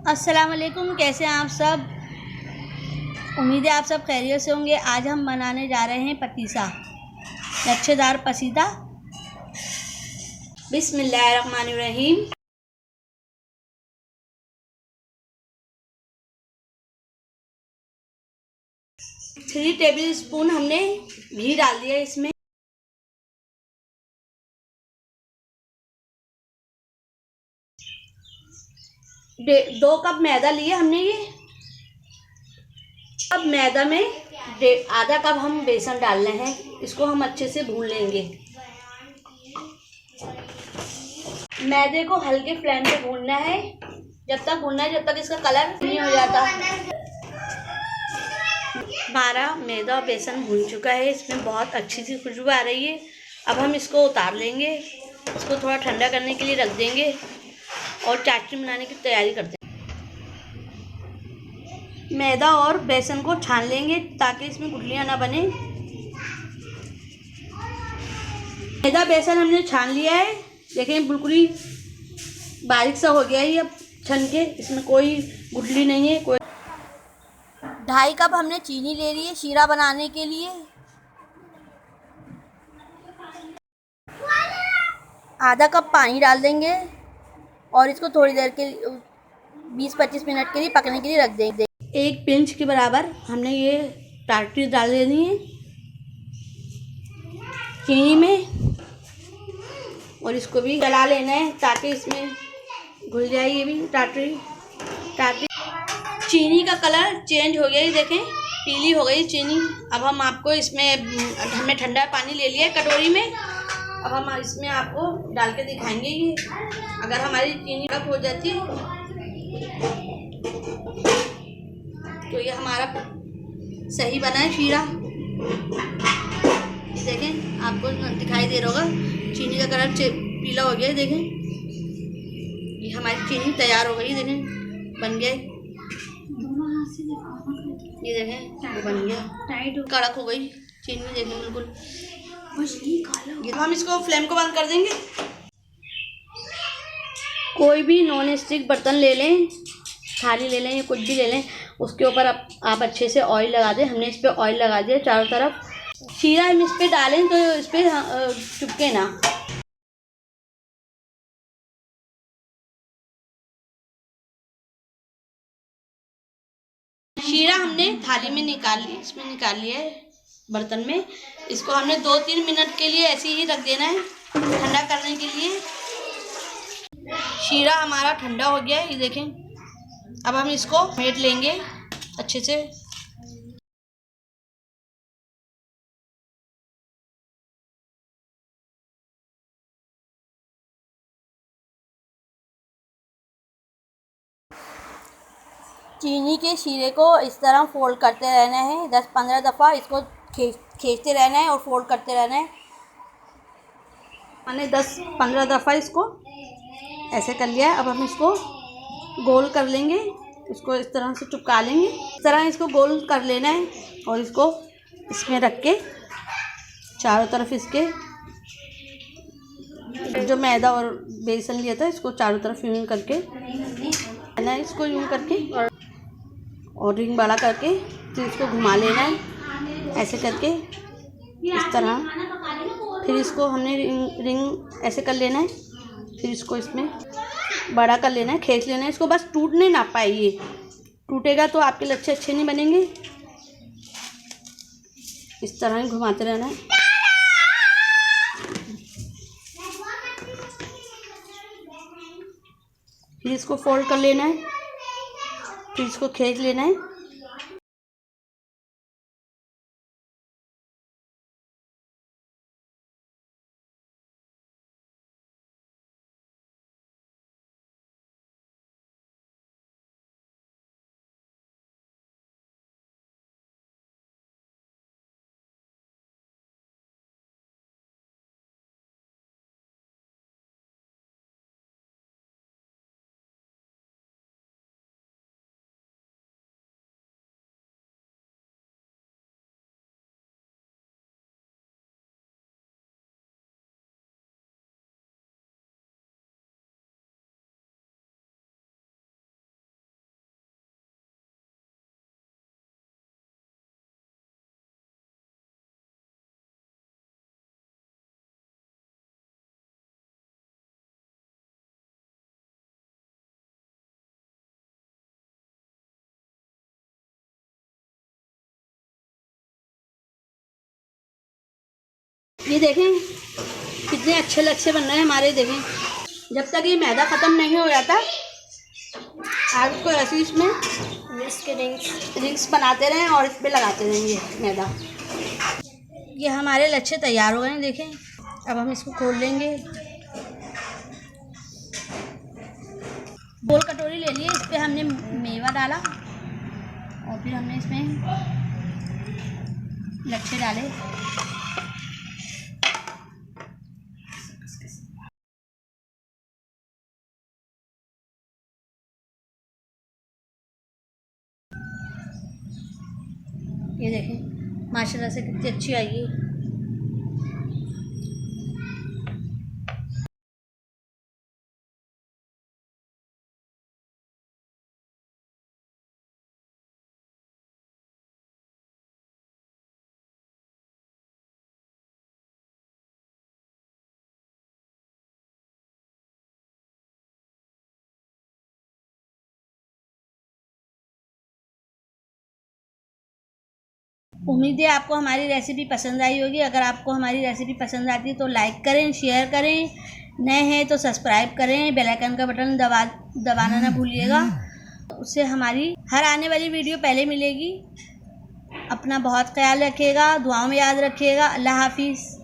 अस्सलाम वालेकुम। कैसे हैं आप सब? उम्मीद है आप सब खैरियत से होंगे। आज हम बनाने जा रहे हैं पतीसा, लच्छेदार पसीता। बिस्मिल्लाहिर्रहमानिर्रहीम। 3 टेबल स्पून हमने घी डाल दिया इसमें। दो कप मैदा लिए हमने। ये कप मैदा में आधा कप हम बेसन डाल रहे हैं। इसको हम अच्छे से भून लेंगे। मैदे को हल्के फ्लेम पे भूनना है। जब तक भूनना है जब तक इसका कलर नहीं हो जाता। हमारा मैदा और बेसन भून चुका है। इसमें बहुत अच्छी सी खुशबू आ रही है। अब हम इसको उतार लेंगे। इसको थोड़ा ठंडा करने के लिए रख देंगे और चाशनी बनाने की तैयारी करते हैं। मैदा और बेसन को छान लेंगे ताकि इसमें गुठलियाँ ना बने। मैदा बेसन हमने छान लिया है। देखें बिल्कुल ही बारीक सा हो गया है। अब छन के इसमें कोई गुठली नहीं है। कोई 2.5 कप हमने चीनी ले ली है शीरा बनाने के लिए। आधा कप पानी डाल देंगे और इसको थोड़ी देर के 20-25 मिनट के लिए पकने के लिए रख देंगे। 1 पिंच के बराबर हमने ये टाटरी डाल देनी है चीनी में और इसको भी गला लेना है ताकि इसमें घुल जाए ये भी टाटरी। चीनी का कलर चेंज हो गया। ये देखें पीली हो गई चीनी। अब हम आपको इसमें हमने ठंडा पानी ले लिया है कटोरी में। अब हम इसमें आपको डाल के दिखाएंगे। ये अगर हमारी चीनी कम हो जाती है तो ये हमारा सही बना है शीरा। ये देखें आपको दिखाई दे रहा होगा चीनी का कलर पीला हो गया है। देखें ये हमारी चीनी तैयार हो गई। देखें बन गया। ये देखें बन गया। टाइट कड़क हो गई चीनी। देखें बिल्कुल। ये हम इसको फ्लेम को बंद कर देंगे। कोई भी नॉन स्टिक बर्तन ले लें, थाली ले लें या कुछ भी ले लें। उसके ऊपर आप अच्छे से ऑयल लगा दें। हमने इस पर ऑयल लगा दिया चारों तरफ। शीरा हम इस पर डालें तो इस पर चिपके ना। शीरा हमने थाली में इसमें निकाल लिया है बर्तन में। इसको हमने 2-3 मिनट के लिए ऐसे ही रख देना है ठंडा करने के लिए। शीरा हमारा ठंडा हो गया है। ये देखें। अब हम इसको फेंट लेंगे अच्छे से। चीनी के शीरे को इस तरह फोल्ड करते रहना है। 10-15 दफ़ा इसको खींचते रहना है और फोल्ड करते रहना है। मैंने 10-15 दफ़ा इसको ऐसे कर लिया है। अब हम इसको गोल कर लेंगे। इसको इस तरह से चिपका लेंगे। इस तरह इसको गोल कर लेना है और इसको इसमें रख के चारों तरफ इसके जो मैदा और बेसन लिया था इसको चारों तरफ यूं करके ना, इसको यूं करके और रिंग बड़ा करके फिर इसको घुमा लेना है ऐसे करके इस तरह। फिर इसको हमने रिंग ऐसे कर लेना है। फिर इसको इसमें बड़ा कर लेना है, खींच लेना है इसको। बस टूटने ना पाए। ये टूटेगा तो आपके लच्छे अच्छे नहीं बनेंगे। इस तरह ही घुमाते रहना है। फिर इसको फोल्ड कर लेना है। फिर इसको खींच लेना है। ये देखें कितने अच्छे लच्छे बन रहे हैं हमारे। देखें जब तक ये मैदा ख़त्म नहीं हो जाता आप इसको ऐसे इसमें रिंग्स बनाते रहें और इस पर लगाते रहेंगे मैदा। ये हमारे लच्छे तैयार हो गए हैं। देखें अब हम इसको खोल लेंगे। गोल कटोरी ले लिए, इस पर हमने मेवा डाला और फिर हमने इसमें लच्छे डाले। ये देखें माशाल्लाह से कितनी अच्छी आई है। उम्मीद है आपको हमारी रेसिपी पसंद आई होगी। अगर आपको हमारी रेसिपी पसंद आती है तो लाइक करें, शेयर करें, नए हैं तो सब्सक्राइब करें, बेल आइकन का बटन दबाना ना भूलिएगा, उससे हमारी हर आने वाली वीडियो पहले मिलेगी। अपना बहुत ख्याल रखिएगा, दुआओं में याद रखिएगा। अल्लाह हाफिज़।